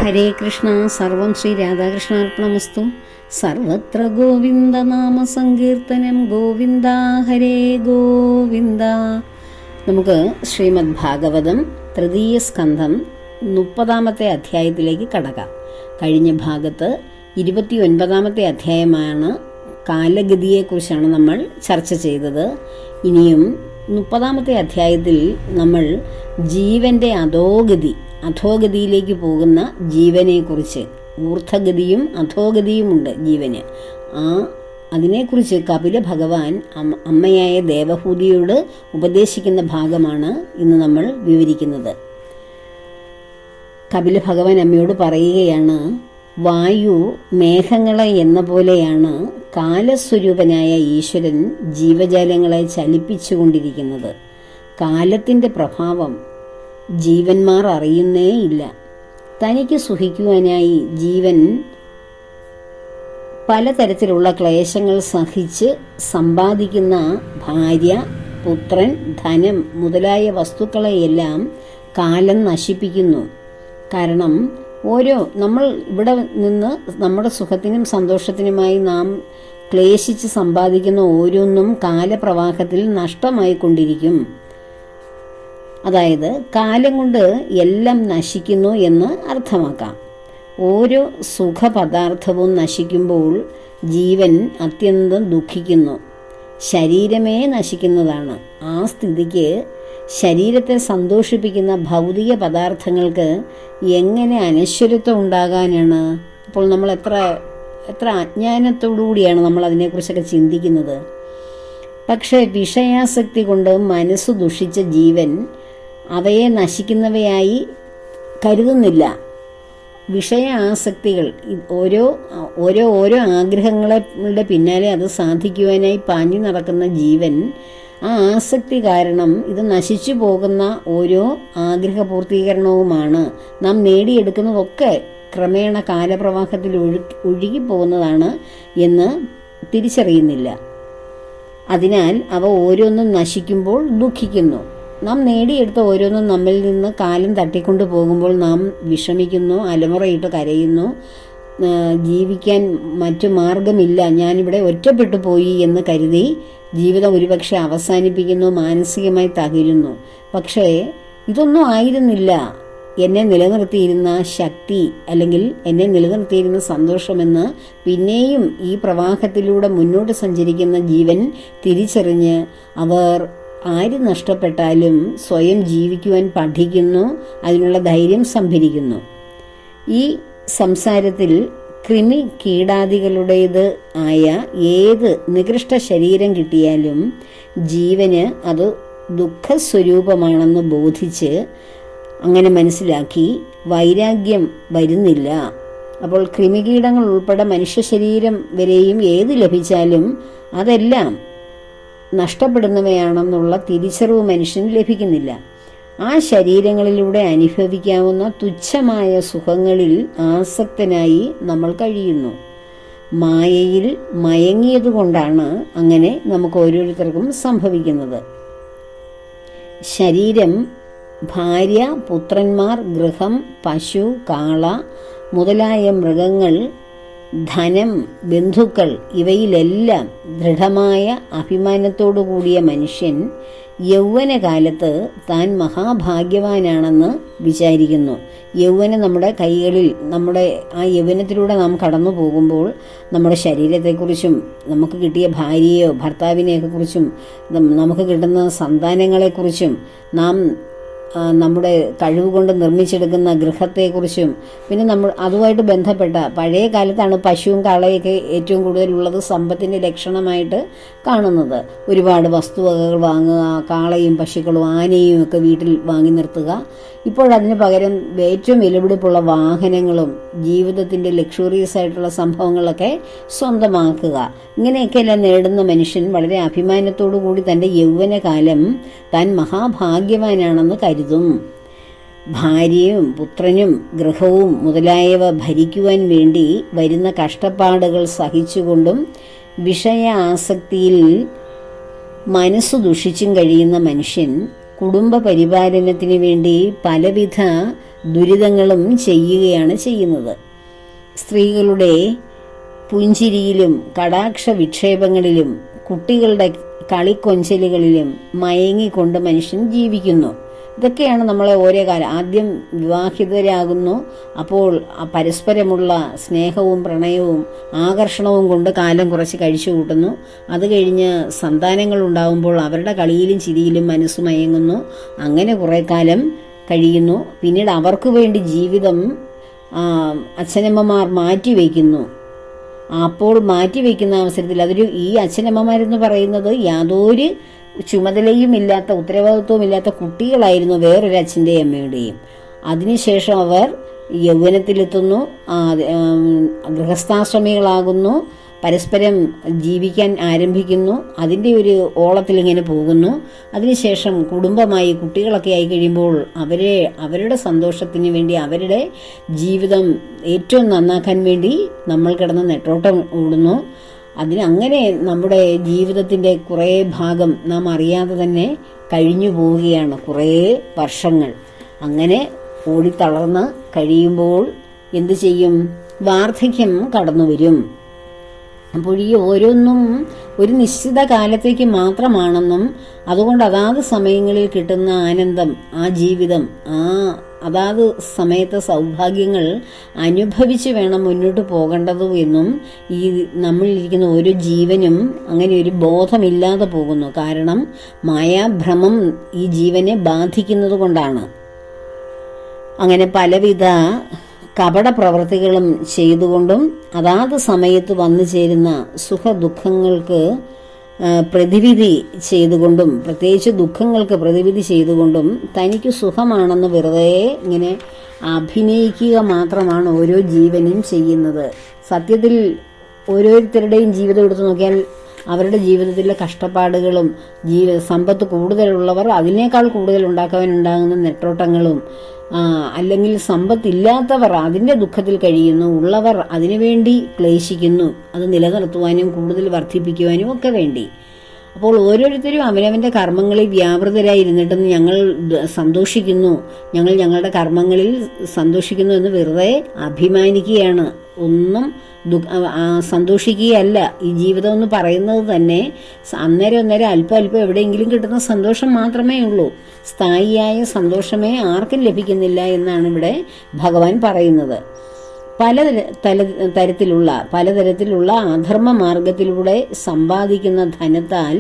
ഹരേ കൃഷ്ണ. സർവം ശ്രീ രാധാകൃഷ്ണാർപ്പണമസ്തു. സർവത്ര ഗോവിന്ദനാമ സങ്കീർത്തനം. ഗോവിന്ദ ഹരേ ഗോവിന്ദ. നമുക്ക് ശ്രീമദ് ഭാഗവതം തൃതീയ സ്കന്ധം 30-ാമത്തെ അധ്യായത്തിലേക്ക് കടക്കാം. കഴിഞ്ഞ ഭാഗത്ത് 29-ാമത്തെ അധ്യായമാണ്. കാലഗതിയെക്കുറിച്ചാണ് നമ്മൾ ചർച്ച ചെയ്തത്. ഇനിയും 30-ാമത്തെ അധ്യായത്തിൽ നമ്മൾ ജീവന്റെ അധോഗതിയിലേക്ക് പോകുന്ന ജീവനെക്കുറിച്ച്, ഊർധ്വഗതിയും അധോഗതിയുമുണ്ട് ജീവന്. അതിനെക്കുറിച്ച് കപില ഭഗവാൻ അമ്മയായ ദേവഹൂതിയോട് ഉപദേശിക്കുന്ന ഭാഗമാണ് ഇന്ന് നമ്മൾ വിവരിക്കുന്നത്. കപില ഭഗവാൻ അമ്മയോട് പറയുകയാണ്, വായു മേഘങ്ങളെ എന്ന പോലെയാണ് കാലസ്വരൂപനായ ഈശ്വരൻ ജീവജാലങ്ങളെ ചലിപ്പിച്ചുകൊണ്ടിരിക്കുന്നത്. കാലത്തിൻ്റെ പ്രഭാവം ജീവന്മാർ അറിയുന്നേയില്ല. തനിക്ക് സുഖിക്കുവാനായി ജീവൻ പലതരത്തിലുള്ള ക്ലേശങ്ങൾ സഹിച്ച് സമ്പാദിക്കുന്ന ഭാര്യ, പുത്രൻ, ധനം മുതലായ വസ്തുക്കളെയെല്ലാം കാലം നശിപ്പിക്കുന്നു. കാരണം നമ്മൾ ഇവിടെ നിന്ന് നമ്മുടെ സുഖത്തിനും സന്തോഷത്തിനുമായി നാം ക്ലേശിച്ച് സമ്പാദിക്കുന്ന ഓരോന്നും കാലപ്രവാഹത്തിൽ നഷ്ടമായിക്കൊണ്ടിരിക്കും. അതായത് കാലം കൊണ്ട് എല്ലാം നശിക്കുന്നു എന്ന് അർത്ഥമാക്കാം. ഓരോ സുഖപദാർത്ഥവും നശിക്കുമ്പോൾ ജീവൻ അത്യന്തം ദുഃഖിക്കുന്നു. ശരീരമേ നശിക്കുന്നതാണ്. ആ സ്ഥിതിക്ക് ശരീരത്തെ സന്തോഷിപ്പിക്കുന്ന ഭൗതിക പദാർത്ഥങ്ങൾക്ക് എങ്ങനെ അനശ്വരത്വം ഉണ്ടാകാനാണ്? അപ്പോൾ നമ്മൾ എത്ര അജ്ഞാനത്തോടുകൂടിയാണ് നമ്മൾ അതിനെക്കുറിച്ചൊക്കെ ചിന്തിക്കുന്നത്. പക്ഷേ വിഷയാസക്തി കൊണ്ട് മനസ്സ് ദുഷിച്ച ജീവൻ അവയെ നശിക്കുന്നവയായി കരുതുന്നില്ല. വിഷയ ആസക്തികൾ, ഓരോ ആഗ്രഹങ്ങളുടെ പിന്നാലെ അത് സാധിക്കുവാനായി പാഞ്ഞു നടക്കുന്ന ജീവൻ, ആ ആസക്തി കാരണം ഇത് നശിച്ചു പോകുന്ന ഓരോ ആഗ്രഹപൂർത്തീകരണവുമാണ് നാം നേടിയെടുക്കുന്നതൊക്കെ ക്രമേണ കാലപ്രവാഹത്തിൽ ഒഴുകിപ്പോകുന്നതാണ് എന്ന് തിരിച്ചറിയുന്നില്ല. അതിനാൽ അവ ഓരോന്നും നശിക്കുമ്പോൾ ദുഃഖിക്കുന്നു. നാം നേടിയെടുത്ത ഓരോന്നും നമ്മിൽ നിന്ന് കാലം തട്ടിക്കൊണ്ടു പോകുമ്പോൾ നാം വിഷമിക്കുന്നു, അലമുറയിട്ട് കരയുന്നു. ജീവിക്കാൻ മറ്റു മാർഗമില്ല, ഞാനിവിടെ ഒറ്റപ്പെട്ടു പോയി എന്ന് കരുതി ജീവിതം ഒരുപക്ഷെ അവസാനിപ്പിക്കുന്നു, മാനസികമായി തകരുന്നു. പക്ഷേ ഇതൊന്നും ആയിരുന്നില്ല എന്നെ നിലനിർത്തിയിരുന്ന ശക്തി, അല്ലെങ്കിൽ എന്നെ നിലനിർത്തിയിരുന്ന സന്തോഷമെന്ന് പിന്നെയും ഈ പ്രവാഹത്തിലൂടെ മുന്നോട്ട് സഞ്ചരിക്കുന്ന ജീവൻ തിരിച്ചറിഞ്ഞ് അവർ ആര് നഷ്ടപ്പെട്ടാലും സ്വയം ജീവിക്കുവാൻ പഠിക്കുന്നു, അതിനുള്ള ധൈര്യം സംഭരിക്കുന്നു. ഈ സംസാരത്തിൽ കൃമി കീടാദികളുടേത് ആയ ഏത് നികൃഷ്ട ശരീരം കിട്ടിയാലും ജീവന് അത് ദുഃഖസ്വരൂപമാണെന്ന് ബോധിച്ച്, അങ്ങനെ മനസ്സിലാക്കി വൈരാഗ്യം വരുന്നില്ല. അപ്പോൾ കൃമികീടങ്ങൾ ഉൾപ്പെടെ മനുഷ്യ ശരീരം വരെയും ഏത് ലഭിച്ചാലും അതെല്ലാം നഷ്ടപ്പെടുന്നവയാണെന്നുള്ള തിരിച്ചറിവ് മനുഷ്യന് ലഭിക്കുന്നില്ല. ആ ശരീരങ്ങളിലൂടെ അനുഭവിക്കാവുന്ന തുച്ഛമായ സുഖങ്ങളിൽ ആസക്തനായി നമ്മൾ കഴിയുന്നു. മായയിൽ മയങ്ങിയതുകൊണ്ടാണ് അങ്ങനെ നമുക്ക് ഓരോരുത്തർക്കും സംഭവിക്കുന്നത്. ശരീരം, ഭാര്യ, പുത്രന്മാർ, ഗൃഹം, പശു, കാള മുതലായ മൃഗങ്ങൾ, ധനം, ബന്ധുക്കൾ, ഇവയിലെല്ലാം ദൃഢമായ അഭിമാനത്തോടു കൂടിയ മനുഷ്യൻ യൗവനകാലത്ത് താൻ മഹാഭാഗ്യവാനാണെന്ന് വിചാരിക്കുന്നു. യൗവനം നമ്മുടെ കൈകളിൽ, ആ യൗവനത്തിലൂടെ നാം കടന്നു പോകുമ്പോൾ നമ്മുടെ ശരീരത്തെക്കുറിച്ചും നമുക്ക് കിട്ടിയ ഭാര്യയോ ഭർത്താവിനെയൊക്കെ കുറിച്ചും നമുക്ക് കിട്ടുന്ന സന്താനങ്ങളെക്കുറിച്ചും നാം നമ്മുടെ കഴിവ് കൊണ്ട് നിർമ്മിച്ചെടുക്കുന്ന ഗൃഹത്തെക്കുറിച്ചും, പിന്നെ അതുമായിട്ട് ബന്ധപ്പെട്ട പഴയ കാലത്താണ് പശുവും കാളയൊക്കെ ഏറ്റവും കൂടുതലുള്ളത് സമ്പത്തിൻ്റെ ലക്ഷണമായിട്ട് കാണുന്നത്. ഒരുപാട് വസ്തുവകകൾ വാങ്ങുക, കാളയും പശുക്കളും ആനയും ഒക്കെ വീട്ടിൽ വാങ്ങി നിർത്തുക. ഇപ്പോഴതിന് പകരം ഏറ്റവും വിലപിടിപ്പുള്ള വാഹനങ്ങളും ജീവിതത്തിൻ്റെ ലക്ഷറീസ് ആയിട്ടുള്ള സംഭവങ്ങളൊക്കെ സ്വന്തമാക്കുക. ഇങ്ങനെയൊക്കെയെല്ലാം നേടുന്ന മനുഷ്യൻ വളരെ അഭിമാനത്തോടു കൂടി തൻ്റെ യൗവനകാലം താൻ മഹാഭാഗ്യവാനാണെന്ന് കരുതും. ഭാര്യയും പുത്രനും ഗൃഹവും മുതലായവ ഭരിക്കുവാൻ വേണ്ടി വരുന്ന കഷ്ടപ്പാടുകൾ സഹിച്ചുകൊണ്ടും വിഷയ ആസക്തിയിൽ മനസ്സു ദുഷിച്ചും കഴിയുന്ന മനുഷ്യൻ കുടുംബ പരിപാലനത്തിന് വേണ്ടി പലവിധ ദുരിതങ്ങളും ചെയ്യുകയാണ് ചെയ്യുന്നത്. സ്ത്രീകളുടെ പുഞ്ചിരിയിലും കടാക്ഷ വിക്ഷേപങ്ങളിലും കുട്ടികളുടെ കളിക്കൊഞ്ചലുകളിലും മയങ്ങിക്കൊണ്ട് മനുഷ്യൻ ജീവിക്കുന്നു. ഇതൊക്കെയാണ് നമ്മളെ ഓരോ കാലം. ആദ്യം വിവാഹിതരാകുന്നു, അപ്പോൾ പരസ്പരമുള്ള സ്നേഹവും പ്രണയവും ആകർഷണവും കൊണ്ട് കാലം കുറച്ച് കഴിച്ചു കൂട്ടുന്നു. അത് കഴിഞ്ഞ് സന്താനങ്ങൾ ഉണ്ടാകുമ്പോൾ അവരുടെ കളിയിലും ചിരിയിലും മനസ്സ് മയങ്ങുന്നു. അങ്ങനെ കുറേ കാലം കഴിയുന്നു. പിന്നീട് അവർക്ക് വേണ്ടി ജീവിതം അച്ഛനമ്മമാർ മാറ്റിവെക്കുന്നു. അപ്പോൾ മാറ്റിവെക്കുന്ന അവസരത്തിൽ ഈ അച്ഛനമ്മമാരെന്ന് പറയുന്നത് യാതൊരു ചുമതലയും ഇല്ലാത്ത ഉത്തരവാദിത്വവും ഇല്ലാത്ത കുട്ടികളായിരുന്നു വേറൊരു അച്ഛൻ്റെയും അമ്മയുടെയും. അതിനുശേഷം അവർ യൗവനത്തിലെത്തുന്നു, ഗൃഹസ്ഥാശ്രമികളാകുന്നു, പരസ്പരം ജീവിക്കാൻ ആരംഭിക്കുന്നു. അതിൻ്റെ ഒരു ഓളത്തിൽ ഇങ്ങനെ പോകുന്നു. അതിനുശേഷം കുടുംബമായി കുട്ടികളൊക്കെ ആയി കഴിയുമ്പോൾ അവരുടെ സന്തോഷത്തിന് വേണ്ടി, അവരുടെ ജീവിതം ഏറ്റവും നന്നാക്കാൻ വേണ്ടി നമ്മൾ കിടന്ന് നെട്ടോട്ടം ഓടുന്നു. അങ്ങനെ നമ്മുടെ ജീവിതത്തിൻ്റെ കുറേ ഭാഗം നാം അറിയാതെ തന്നെ കഴിഞ്ഞു പോവുകയാണ്. കുറേ വർഷങ്ങൾ അങ്ങനെ ഓടിത്തളർന്ന് കഴിയുമ്പോൾ എന്തു ചെയ്യും? വാർദ്ധക്യം കടന്നു വരും. അപ്പോൾ ഈ ഓരോന്നും ഒരു നിശ്ചിത കാലത്തേക്ക് മാത്രമാണെന്നും അതുകൊണ്ട് അതാത് സമയങ്ങളിൽ കിട്ടുന്ന ആനന്ദം, ആ ജീവിതം, അതാത് സമയത്തെ സൗഭാഗ്യങ്ങൾ അനുഭവിച്ച് വേണം മുന്നോട്ട് പോകേണ്ടതും എന്നും ഈ നമ്മളിരിക്കുന്ന ഓരോ ജീവനും അങ്ങനെ ഒരു ബോധമില്ലാതെ പോകുന്നു. കാരണം മായാഭ്രമം ഈ ജീവനെ ബാധിക്കുന്നത് കൊണ്ടാണ്. അങ്ങനെ പലവിധ കപട പ്രവൃത്തികളും ചെയ്തുകൊണ്ടും അതാത് സമയത്ത് വന്നു ചേരുന്ന സുഖദുഃഖങ്ങൾക്ക് പ്രതിവിധി ചെയ്തുകൊണ്ടും, പ്രത്യേകിച്ച് ദുഃഖങ്ങൾക്ക് പ്രതിവിധി ചെയ്തുകൊണ്ടും തനിക്ക് സുഖമാണെന്ന് വെറുതെ ഇങ്ങനെ അഭിനയിക്കുക മാത്രമാണ് ഓരോ ജീവനും ചെയ്യുന്നത്. സത്യത്തിൽ ഓരോരുത്തരുടെയും ജീവിതം എടുത്തു നോക്കിയാൽ അവരുടെ ജീവിതത്തിലെ കഷ്ടപ്പാടുകളും സമ്പത്ത് കൂടുതലുള്ളവർ അതിനേക്കാൾ കൂടുതൽ ഉണ്ടാക്കാനുണ്ടാകുന്ന നെട്ടോട്ടങ്ങളും, അല്ലെങ്കിൽ സമ്പത്തില്ലാത്തവർ അതിൻ്റെ ദുഃഖത്തിൽ കഴിയുന്നു, ഉള്ളവർ അതിനുവേണ്ടി ക്ലേശിക്കുന്നു, അത് നിലനിർത്തുവാനും കൂടുതൽ വർദ്ധിപ്പിക്കുവാനും ഒക്കെ വേണ്ടി. അപ്പോൾ ഓരോരുത്തരും അവനവൻ്റെ കർമ്മങ്ങളിൽ വ്യാപൃതരായിരുന്നിട്ടും ഞങ്ങൾ സന്തോഷിക്കുന്നു, ഞങ്ങളുടെ കർമ്മങ്ങളിൽ സന്തോഷിക്കുന്നു എന്ന് വെറുതെ അഭിമാനിക്കുകയാണ്. ഒന്നും സന്തോഷിക്കുകയല്ല. ഈ ജീവിതം എന്ന് പറയുന്നത് തന്നെ അന്നേരം അല്പം എവിടെയെങ്കിലും കിട്ടുന്ന സന്തോഷം മാത്രമേ ഉള്ളൂ. സ്ഥായിയായ സന്തോഷമേ ആർക്കും ലഭിക്കുന്നില്ല എന്നാണ് ഇവിടെ ഭഗവാൻ പറയുന്നത്. പലതരത്തിലുള്ള അധർമ്മ മാർഗത്തിലൂടെ സമ്പാദിക്കുന്ന ധനത്താൽ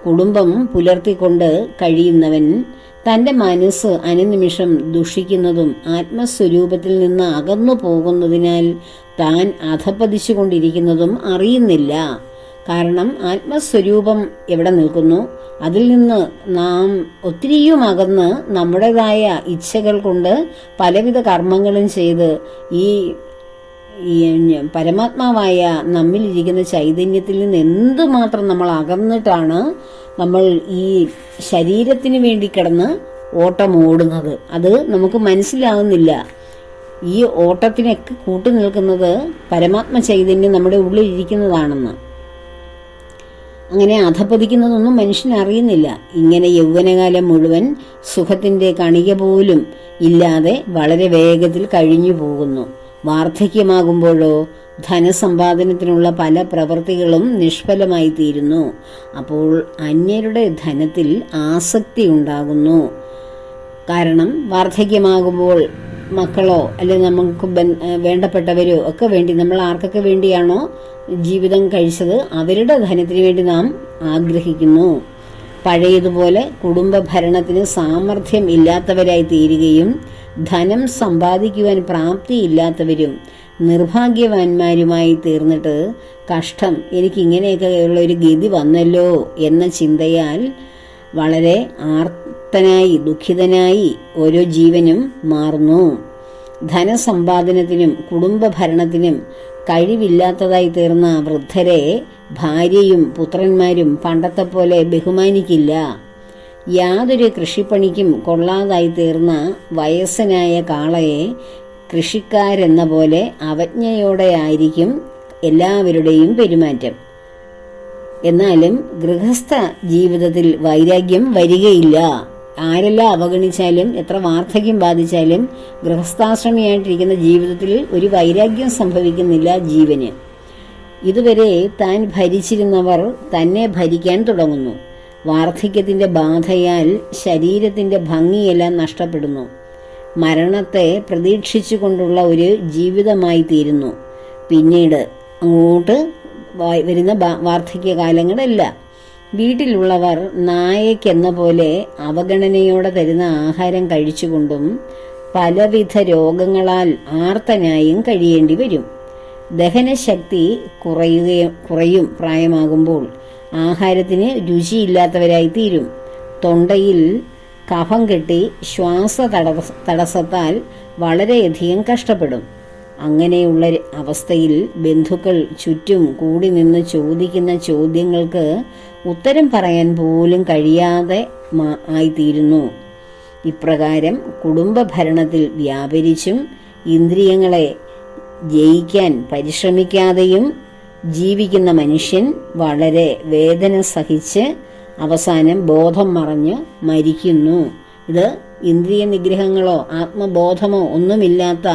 കുടുംബം പുലർത്തിക്കൊണ്ട് കഴിയുന്നവൻ തൻ്റെ മനസ്സ് അനുനിമിഷം ദുഷിക്കുന്നതും ആത്മസ്വരൂപത്തിൽ നിന്ന് അകന്നു പോകുന്നതിനാൽ താൻ അധപ്പതിച്ചുകൊണ്ടിരിക്കുന്നതും അറിയുന്നില്ല. കാരണം ആത്മസ്വരൂപം എവിടെ നിൽക്കുന്നു, അതിൽ നിന്ന് നാം ഒത്തിരിയും അകന്ന് നമ്മുടേതായ ഇച്ഛകൾ കൊണ്ട് പലവിധ കർമ്മങ്ങളും ചെയ്ത് ഈ പരമാത്മാവായ നമ്മിലിരിക്കുന്ന ചൈതന്യത്തിൽ നിന്ന് എന്തുമാത്രം നമ്മൾ അകന്നിട്ടാണ് നമ്മൾ ഈ ശരീരത്തിന് വേണ്ടി കിടന്ന് ഓട്ടം ഓടുന്നത്. അത് നമുക്ക് മനസ്സിലാകുന്നില്ല. ഈ ഓട്ടത്തിനൊക്കെ കൂട്ടു നിൽക്കുന്നത് പരമാത്മ ചൈതന്യം നമ്മുടെ ഉള്ളിലിരിക്കുന്നതാണെന്ന്. അങ്ങനെ അധപ്പതിക്കുന്നതൊന്നും മനുഷ്യൻ അറിയുന്നില്ല. ഇങ്ങനെ യൗവനകാലം മുഴുവൻ സുഖത്തിൻ്റെ കണിക പോലും ഇല്ലാതെ വളരെ വേഗത്തിൽ കഴിഞ്ഞു പോകുന്നു. വാർദ്ധക്യമാകുമ്പോഴോ ധനസമ്പാദനത്തിനുള്ള പല പ്രവൃത്തികളും നിഷ്ഫലമായി തീരുന്നു. അപ്പോൾ അന്യരുടെ ധനത്തിൽ ആസക്തി ഉണ്ടാകുന്നു. കാരണം വാർദ്ധക്യമാകുമ്പോൾ മക്കളോ അല്ലെങ്കിൽ നമുക്ക് വേണ്ടപ്പെട്ടവരോ ഒക്കെ വേണ്ടി, നമ്മൾ ആർക്കൊക്കെ വേണ്ടിയാണോ ജീവിതം കഴിച്ചത് അവരുടെ ധനത്തിന് വേണ്ടി നാം ആഗ്രഹിക്കുന്നു. പഴയതുപോലെ കുടുംബ ഭരണത്തിന് സാമർഥ്യം ഇല്ലാത്തവരായി തീരുകയും ധനം സമ്പാദിക്കുവാൻ പ്രാപ്തിയില്ലാത്തവരും നിർഭാഗ്യവാന്മാരുമായി തീർന്നിട്ട് കഷ്ടം, എനിക്കിങ്ങനെയൊക്കെയുള്ള ഒരു ഗതി വന്നല്ലോ എന്ന ചിന്തയാൽ വളരെ ആർത്തനായി ദുഃഖിതനായി ഓരോ ജീവനും മാറുന്നു. ധനസമ്പാദനത്തിനും കുടുംബ ഭരണത്തിനും കഴിവില്ലാത്തതായി തീർന്ന വൃദ്ധരെ ഭാര്യയും പുത്രന്മാരും പണ്ടത്തെ പോലെ ബഹുമാനിക്കില്ല. യാതൊരു കൃഷിപ്പണിക്കും കൊള്ളാതായി തീർന്ന വയസ്സനായ കാളയെ കൃഷിക്കാരെന്ന പോലെ അവജ്ഞയോടെ ആയിരിക്കും എല്ലാവരുടെയും പെരുമാറ്റം. എന്നാലും ഗൃഹസ്ഥ ജീവിതത്തിൽ വൈരാഗ്യം വരികയില്ല. ആരെല്ലാം അവഗണിച്ചാലും എത്ര വാർദ്ധക്യം ബാധിച്ചാലും ഗൃഹസ്ഥാശ്രമിയായിട്ടിരിക്കുന്ന ജീവിതത്തിൽ ഒരു വൈരാഗ്യം സംഭവിക്കുന്നില്ല ജീവന്. ഇതുവരെ താൻ ഭരിച്ചിരുന്നവർ തന്നെ ഭരിക്കാൻ തുടങ്ങുന്നു. വാർദ്ധക്യത്തിന്റെ ബാധയാൽ ശരീരത്തിന്റെ ഭംഗിയെല്ലാം നഷ്ടപ്പെടുന്നു. മരണത്തെ പ്രതീക്ഷിച്ചുകൊണ്ടുള്ള ഒരു ജീവിതമായി തീരുന്നു. പിന്നീട് അങ്ങോട്ട് വരുന്ന വാർദ്ധക്യകാലങ്ങളല്ല. വീട്ടിലുള്ളവർ നായക്കെന്ന പോലെ അവഗണനയോടെ തരുന്ന ആഹാരം കഴിച്ചുകൊണ്ടും പലവിധ രോഗങ്ങളാൽ ആർത്തനായും കഴിയേണ്ടി വരും. ദഹനശക്തി കുറയും. പ്രായമാകുമ്പോൾ ആഹാരത്തിന് രുചിയില്ലാത്തവരായി തീരും. തൊണ്ടയിൽ കഫം കെട്ടി ശ്വാസ തടസ്സത്താൽ വളരെയധികം കഷ്ടപ്പെടും. അങ്ങനെയുള്ള അവസ്ഥയിൽ ബന്ധുക്കൾ ചുറ്റും കൂടി നിന്ന് ചോദിക്കുന്ന ചോദ്യങ്ങൾക്ക് ഉത്തരം പറയാൻ പോലും കഴിയാതെ ആയിത്തീരുന്നു. ഇപ്രകാരം കുടുംബ ഭരണത്തിൽ വ്യാപരിച്ചും ഇന്ദ്രിയങ്ങളെ ജയിക്കാൻ പരിശ്രമിക്കാതെയും ജീവിക്കുന്ന മനുഷ്യൻ വളരെ വേദന സഹിച്ച് അവസാനം ബോധം മറഞ്ഞ് മരിക്കുന്നു. ഇത് ഇന്ദ്രിയ നിഗ്രഹങ്ങളോ ആത്മബോധമോ ഒന്നുമില്ലാത്ത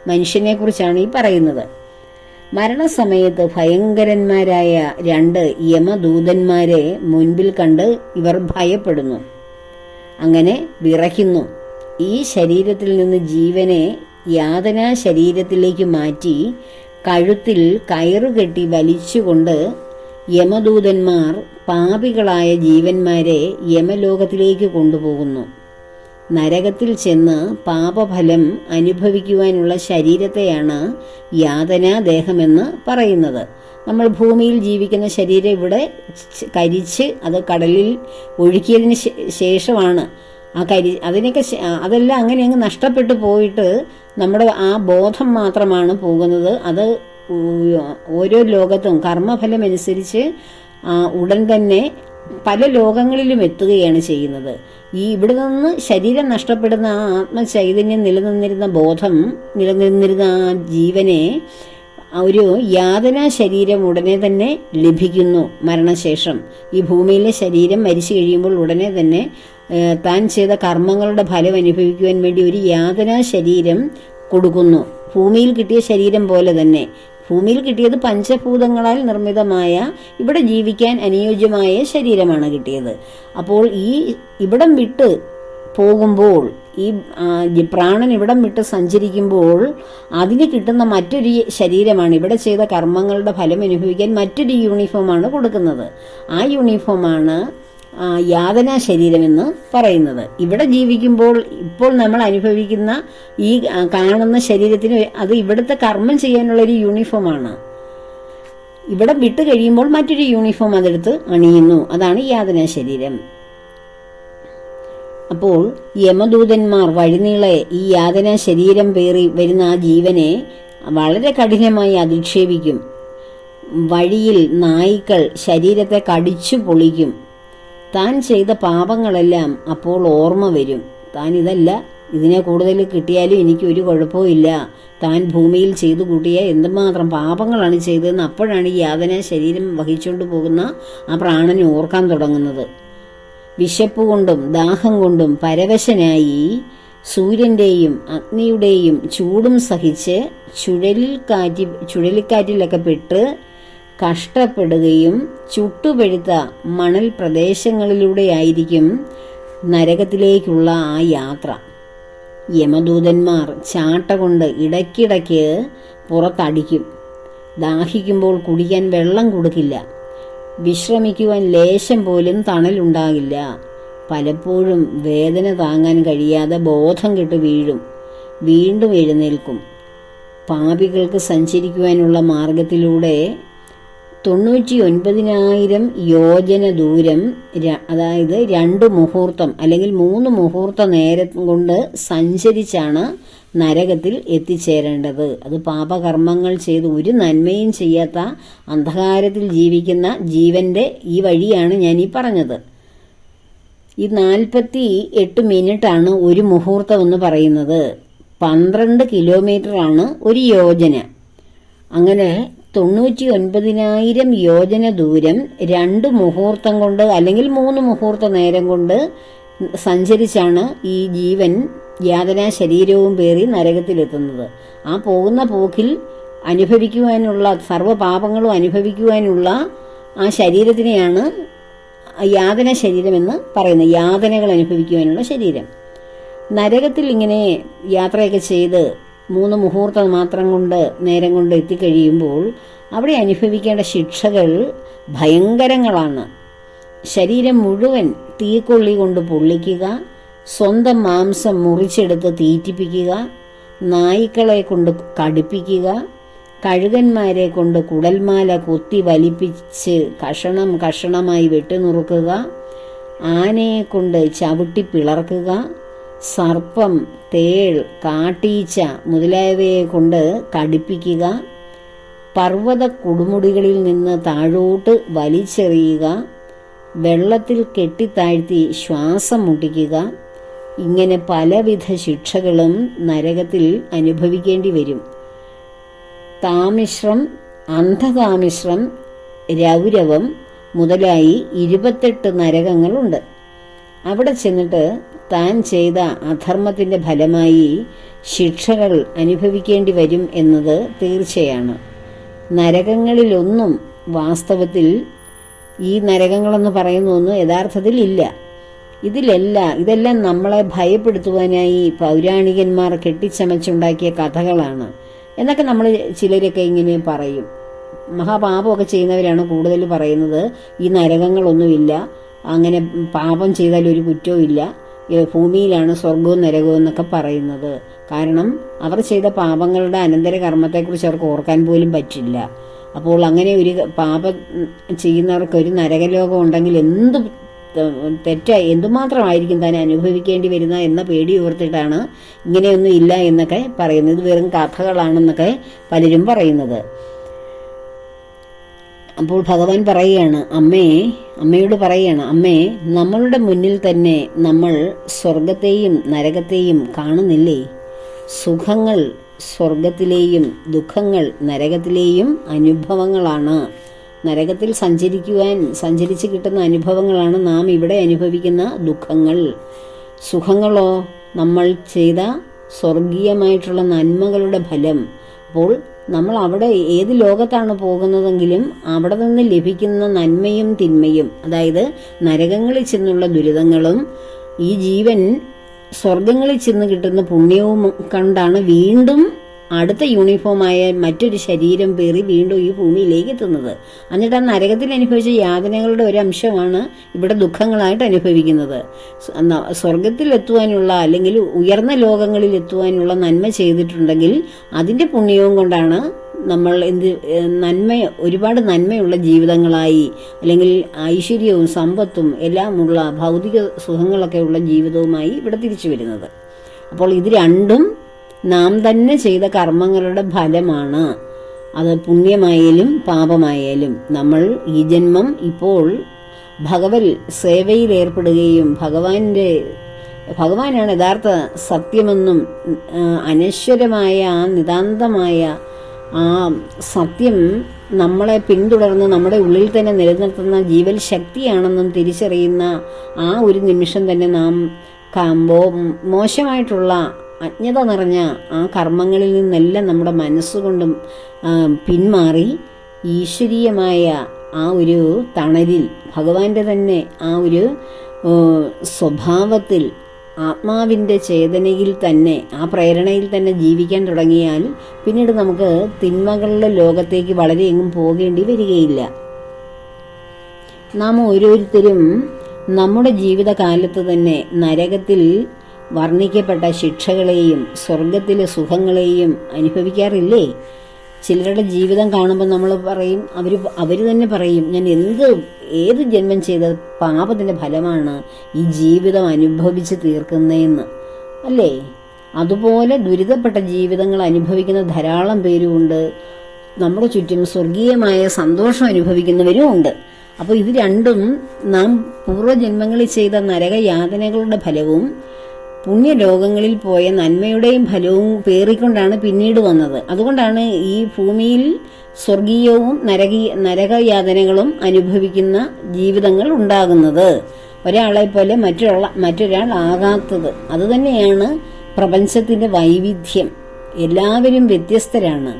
മനുഷ്യനെ കുറിച്ചാണ് ഈ പറയുന്നത്. മരണസമയത്ത് ഭയങ്കരന്മാരായ 2 യമദൂതന്മാരെ മുൻപിൽ കണ്ട് ഇവർ ഭയപ്പെടുന്നു. അങ്ങനെ വിറയ്ക്കുന്നു. ഈ ശരീരത്തിൽ നിന്ന് ജീവനെ യാതനാ ശരീരത്തിലേക്ക് മാറ്റി കഴുത്തിൽ കയറുകെട്ടി വലിച്ചുകൊണ്ട് യമദൂതന്മാർ പാപികളായ ജീവന്മാരെ യമലോകത്തിലേക്ക് കൊണ്ടുപോകുന്നു. നരകത്തിൽ ചെന്ന് പാപഫലം അനുഭവിക്കുവാനുള്ള ശരീരത്തെയാണ് യാതനാദേഹമെന്ന് പറയുന്നത്. നമ്മൾ ഭൂമിയിൽ ജീവിക്കുന്ന ശരീരം ഇവിടെ കരിച്ച് അത് കടലിൽ ഒഴുക്കിയതിന് ശേഷമാണ് അതെല്ലാം അങ്ങനെ അങ്ങ് നഷ്ടപ്പെട്ടു പോയിട്ട് നമ്മുടെ ആ ബോധം മാത്രമാണ് പോകുന്നത്. അത് ഓരോ ലോകത്തും കർമ്മഫലമനുസരിച്ച് ഉടൻ തന്നെ പല ലോകങ്ങളിലും എത്തുകയാണ് ചെയ്യുന്നത്. ഇവിടെ നിന്ന് ശരീരം നഷ്ടപ്പെടുന്ന ആ ആത്മചൈതന്യം നിലനിന്നിരുന്ന ബോധം നിലനിന്നിരുന്ന ആ ജീവനെ ഒരു യാതനാ ശരീരം ഉടനെ തന്നെ ലഭിക്കുന്നു. മരണശേഷം ഈ ഭൂമിയിലെ ശരീരം മരിച്ചു കഴിയുമ്പോൾ ഉടനെ തന്നെ താൻ ചെയ്ത കർമ്മങ്ങളുടെ ഫലം അനുഭവിക്കുവാൻ വേണ്ടി ഒരു യാതനാ ശരീരം കൊടുക്കുന്നു. ഭൂമിയിൽ കിട്ടിയ ശരീരം പോലെ തന്നെ. ഭൂമിയിൽ കിട്ടിയത് പഞ്ചഭൂതങ്ങളാൽ നിർമ്മിതമായ ഇവിടെ ജീവിക്കാൻ അനുയോജ്യമായ ശരീരമാണ് കിട്ടിയത്. അപ്പോൾ ഈ ഇവിടം വിട്ട് പോകുമ്പോൾ, ഈ പ്രാണൻ ഇവിടം വിട്ട് സഞ്ചരിക്കുമ്പോൾ അതിന് കിട്ടുന്ന മറ്റൊരു ശരീരമാണ്, ഇവിടെ ചെയ്ത കർമ്മങ്ങളുടെ ഫലം അനുഭവിക്കാൻ മറ്റൊരു യൂണിഫോമാണ് കൊടുക്കുന്നത്. ആ യൂണിഫോമാണ് യാതനാ ശരീരമെന്ന് പറയുന്നത്. ഇവിടെ ജീവിക്കുമ്പോൾ ഇപ്പോൾ നമ്മൾ അനുഭവിക്കുന്ന ഈ കാണുന്ന ശരീരത്തിന് അത് ഇവിടുത്തെ കർമ്മം ചെയ്യാനുള്ളൊരു യൂണിഫോമാണ്. ഇവിടെ വിട്ട് കഴിയുമ്പോൾ മറ്റൊരു യൂണിഫോം അതെടുത്ത് അണിയുന്നു. അതാണ് യാതനാ ശരീരം. അപ്പോൾ യമദൂതന്മാർ വഴിനീളെ ഈ യാതനാ ശരീരം പേറി വരുന്ന ആ ജീവനെ വളരെ കഠിനമായി അധിക്ഷേപിക്കും. വഴിയിൽ നായ്ക്കൾ ശരീരത്തെ കടിച്ചു പൊളിക്കും. താൻ ചെയ്ത പാപങ്ങളെല്ലാം അപ്പോൾ ഓർമ്മ വരും. താൻ ഇതിനെ കൂടുതൽ കിട്ടിയാലും എനിക്ക് ഒരു കുഴപ്പമില്ല, താൻ ഭൂമിയിൽ ചെയ്തു കൂട്ടിയ എന്തുമാത്രം പാപങ്ങളാണ് ചെയ്തതെന്ന് അപ്പോഴാണ് ഈ യാതന ശരീരം വഹിച്ചുകൊണ്ട് പോകുന്ന ആ പ്രാണൻ ഓർക്കാൻ തുടങ്ങുന്നത്. വിശപ്പ് കൊണ്ടും ദാഹം കൊണ്ടും പരവശനായി സൂര്യൻ്റെയും അഗ്നിയുടെയും ചൂടും സഹിച്ച് ചുഴലിക്കാറ്റിലൊക്കെ പെട്ട് കഷ്ടപ്പെടുകയും ചുട്ടുപഴുത്ത മണൽ പ്രദേശങ്ങളിലൂടെയായിരിക്കും നരകത്തിലേക്കുള്ള ആ യാത്ര. യമദൂതന്മാർ ചാട്ട കൊണ്ട് ഇടയ്ക്കിടയ്ക്ക് പുറത്തടിക്കും. ദാഹിക്കുമ്പോൾ കുടിക്കാൻ വെള്ളം കൊടുക്കില്ല. വിശ്രമിക്കുവാൻ ലേശം പോലും തണലുണ്ടാകില്ല. പലപ്പോഴും വേദന താങ്ങാൻ കഴിയാതെ ബോധം കെട്ട് വീഴും. വീണ്ടും എഴുന്നേൽക്കും. പാപികൾക്ക് സഞ്ചരിക്കുവാനുള്ള മാർഗത്തിലൂടെ 99,000 യോജന ദൂരം, അതായത് 2 മുഹൂർത്തം അല്ലെങ്കിൽ 3 മുഹൂർത്ത നേരം കൊണ്ട് സഞ്ചരിച്ചാണ് നരകത്തിൽ എത്തിച്ചേരേണ്ടത്. അത് പാപകർമ്മങ്ങൾ ചെയ്ത് ഒരു നന്മയും ചെയ്യാത്ത അന്ധകാരത്തിൽ ജീവിക്കുന്ന ജീവന്റെ ഈ വഴിയാണ് ഞാൻ ഈ പറഞ്ഞത്. ഈ 48 മിനിറ്റാണ് ഒരു മുഹൂർത്തം എന്ന് പറയുന്നത്. 12 കിലോമീറ്ററാണ് ഒരു യോജന. അങ്ങനെ 99,000 യോജന ദൂരം 2 മുഹൂർത്തം കൊണ്ട് അല്ലെങ്കിൽ 3 മുഹൂർത്ത നേരം കൊണ്ട് സഞ്ചരിച്ചാണ് ഈ ജീവൻ യാതനാ ശരീരവും പേറി നരകത്തിലെത്തുന്നത്. ആ പോകുന്ന പോക്കിൽ അനുഭവിക്കുവാനുള്ള സർവ്വപാപങ്ങളും അനുഭവിക്കുവാനുള്ള ആ ശരീരത്തിനെയാണ് യാതന ശരീരമെന്ന് പറയുന്നത്. യാതനകൾ അനുഭവിക്കുവാനുള്ള ശരീരം. നരകത്തിൽ ഇങ്ങനെ യാത്രയൊക്കെ ചെയ്ത് 3 മുഹൂർത്തം മാത്രം കൊണ്ട് നേരം കൊണ്ട് എത്തിക്കഴിയുമ്പോൾ അവിടെ അനുഭവിക്കേണ്ട ശിക്ഷകൾ ഭയങ്കരങ്ങളാണ്. ശരീരം മുഴുവൻ തീക്കൊള്ളി കൊണ്ട് പൊള്ളിക്കുക, സ്വന്തം മാംസം മുറിച്ചെടുത്ത് തീറ്റിപ്പിക്കുക, നായ്ക്കളെ കൊണ്ട് കടിപ്പിക്കുക, കഴുകന്മാരെ കൊണ്ട് കുടൽമാല കൊത്തി വലിപ്പിച്ച് കഷണം കഷണമായി വെട്ടിനുറുക്കുക, ആനയെ കൊണ്ട് ചവിട്ടി പിളർക്കുക, സർപ്പം, തേൾ, കാട്ടീച്ച മുതലായവയെ കൊണ്ട് കടിപ്പിക്കുക, പർവ്വത കൊടുമുടികളിൽ നിന്ന് താഴോട്ട് വലിച്ചെറിയുക, വെള്ളത്തിൽ കെട്ടിത്താഴ്ത്തി ശ്വാസം മുട്ടിക്കുക, ഇങ്ങനെ പലവിധ ശിക്ഷകളും നരകത്തിൽ അനുഭവിക്കേണ്ടി വരും. താമിശ്രം, അന്ധതാമിശ്രം, രൗരവം മുതലായി 28 നരകങ്ങളുണ്ട്. അവിടെ ചെന്നിട്ട് താൻ ചെയ്ത അധർമ്മത്തിൻ്റെ ഫലമായി ശിക്ഷകൾ അനുഭവിക്കേണ്ടി വരും എന്നത് തീർച്ചയാണ്. നരകങ്ങളിലൊന്നും വാസ്തവത്തിൽ ഈ നരകങ്ങളെന്ന് പറയുന്നൊന്നും യഥാർത്ഥത്തിൽ ഇല്ല. ഇതെല്ലാം നമ്മളെ ഭയപ്പെടുത്തുവാനായി പൗരാണികന്മാർ കെട്ടിച്ചമച്ചുണ്ടാക്കിയ കഥകളാണ് എന്നൊക്കെ നമ്മൾ ചിലരൊക്കെ ഇങ്ങനെ പറയും. മഹാപാപമൊക്കെ ചെയ്യുന്നവരാണ് കൂടുതൽ പറയുന്നത് ഈ നരകങ്ങളൊന്നുമില്ല, അങ്ങനെ പാപം ചെയ്താൽ ഒരു കുറ്റവും ഇല്ല, ഭൂമിയിലാണ് സ്വർഗവും നരകവും എന്നൊക്കെ പറയുന്നത്. കാരണം അവർ ചെയ്ത പാപങ്ങളുടെ അനന്തര കർമ്മത്തെക്കുറിച്ച് അവർക്ക് ഓർക്കാൻ പോലും പറ്റില്ല. അപ്പോൾ അങ്ങനെ ഒരു പാപം ചെയ്യുന്നവർക്ക് ഒരു നരകലോകം ഉണ്ടെങ്കിൽ എന്തുമാത്രമായിരിക്കും താൻ അനുഭവിക്കേണ്ടി വരുന്ന എന്ന പേടി ഓർത്തിട്ടാണ് ഇങ്ങനെയൊന്നും ഇല്ല എന്നൊക്കെ പറയുന്നത്. ഇത് വെറും കഥകളാണെന്നൊക്കെ പലരും പറയുന്നത്. അപ്പോൾ ഭഗവാൻ പറയുകയാണ്, അമ്മയോട് പറയുകയാണ്, അമ്മേ, നമ്മളുടെ മുന്നിൽ തന്നെ നമ്മൾ സ്വർഗത്തെയും നരകത്തെയും കാണുന്നില്ലേ? സുഖങ്ങൾ സ്വർഗത്തിലെയും ദുഃഖങ്ങൾ നരകത്തിലെയും അനുഭവങ്ങളാണ്. നരകത്തിൽ സഞ്ചരിച്ച് കിട്ടുന്ന അനുഭവങ്ങളാണ് നാം ഇവിടെ അനുഭവിക്കുന്ന ദുഃഖങ്ങൾ. സുഖങ്ങളോ നമ്മൾ ചെയ്ത സ്വർഗീയമായിട്ടുള്ള നന്മകളുടെ ഫലം. അപ്പോൾ നമ്മൾ അവിടെ ഏത് ലോകത്താണ് പോകുന്നതെങ്കിലും അവിടെ നിന്ന് ലഭിക്കുന്ന നന്മയും തിന്മയും, അതായത് നരകങ്ങളിൽ ചെന്നുള്ള ദുരിതങ്ങളും ഈ ജീവൻ സ്വർഗങ്ങളിൽ ചെന്ന് കിട്ടുന്ന പുണ്യവും കണ്ടാണ് വീണ്ടും അടുത്ത യൂണിഫോമായ മറ്റൊരു ശരീരം പേറി വീണ്ടും ഈ ഭൂമിയിലേക്ക് എത്തുന്നത്. എന്നിട്ട് ആ നരകത്തിൽ അനുഭവിച്ച യാതനകളുടെ ഒരു അംശമാണ് ഇവിടെ ദുഃഖങ്ങളായിട്ട് അനുഭവിക്കുന്നത്. സ്വർഗത്തിൽ എത്തുവാനുള്ള അല്ലെങ്കിൽ ഉയർന്ന ലോകങ്ങളിൽ എത്തുവാനുള്ള നന്മ ചെയ്തിട്ടുണ്ടെങ്കിൽ അതിൻ്റെ പുണ്യവും കൊണ്ടാണ് നമ്മൾ ഒരുപാട് നന്മയുള്ള ജീവിതങ്ങളായി, അല്ലെങ്കിൽ ഐശ്വര്യവും സമ്പത്തും എല്ലാമുള്ള ഭൗതിക സുഖങ്ങളൊക്കെ ഉള്ള ജീവിതവുമായി ഇവിടെ തിരിച്ചു വരുന്നത്. അപ്പോൾ ഇത് രണ്ടും നാം തന്നെ ചെയ്ത കർമ്മങ്ങളുടെ ഫലമാണ്. അത് പുണ്യമായാലും പാപമായാലും നമ്മൾ ഈ ജന്മം ഇപ്പോൾ ഭഗവത് സേവയിൽ ഏർപ്പെടുകയും ഭഗവാനാണ് യഥാർത്ഥ സത്യമെന്നും അനശ്വരമായ നിതാന്തമായ ആ സത്യം നമ്മളെ പിന്തുടർന്ന് നമ്മുടെ ഉള്ളിൽ തന്നെ നിലനിർത്തുന്ന ജീവൽ ശക്തിയാണെന്നും തിരിച്ചറിയുന്ന ആ ഒരു നിമിഷം തന്നെ നാം മോശമായിട്ടുള്ള അജ്ഞത നിറഞ്ഞ ആ കർമ്മങ്ങളിൽ നിന്നെല്ലാം നമ്മുടെ മനസ്സുകൊണ്ടും പിന്മാറി ഈശ്വരീയമായ ആ ഒരു തണലിൽ ഭഗവാന്റെ തന്നെ ആ ഒരു സ്വഭാവത്തിൽ ആത്മാവിൻ്റെ ചേതനയിൽ തന്നെ ആ പ്രേരണയിൽ തന്നെ ജീവിക്കാൻ തുടങ്ങിയാൽ പിന്നീട് നമുക്ക് തിന്മകളുടെ ലോകത്തേക്ക് വളരെയെങ്ങും പോകേണ്ടി വരികയില്ല. നാം ഓരോരുത്തരും നമ്മുടെ ജീവിതകാലത്ത് തന്നെ നരകത്തിൽ വർണ്ണിക്കപ്പെട്ട ശിക്ഷകളെയും സ്വർഗത്തിലെ സുഖങ്ങളെയും അനുഭവിക്കാറില്ലേ? ചിലരുടെ ജീവിതം കാണുമ്പോൾ നമ്മൾ പറയും, അവർ തന്നെ പറയും, ഞാൻ ഏത് ജന്മം ചെയ്ത പാപത്തിൻ്റെ ഫലമാണ് ഈ ജീവിതം അനുഭവിച്ച് തീർക്കുന്നതെന്ന് അല്ലേ? അതുപോലെ ദുരിതപ്പെട്ട ജീവിതങ്ങൾ അനുഭവിക്കുന്ന ധാരാളം പേരുമുണ്ട്. നമ്മുടെ ചുറ്റും സ്വർഗീയമായ സന്തോഷം അനുഭവിക്കുന്നവരും ഉണ്ട്. അപ്പോൾ ഇത് രണ്ടും നാം പൂർവ്വജന്മങ്ങളിൽ ചെയ്ത നരകയാതനകളുടെ ഫലവും പുണ്യലോകങ്ങളിൽ പോയ നന്മയുടെയും ഫലവും പേറിക്കൊണ്ടാണ് പിന്നീട് വന്നത്. അതുകൊണ്ടാണ് ഈ ഭൂമിയിൽ സ്വർഗീയവും നരകയാതനകളും അനുഭവിക്കുന്ന ജീവിതങ്ങൾ ഉണ്ടാകുന്നത്. ഒരാളെ പോലെ മറ്റൊരാൾ ആകാത്തത്. അതുതന്നെയാണ് പ്രപഞ്ചത്തിന്റെ വൈവിധ്യം. എല്ലാവരും വ്യത്യസ്തരാണ്.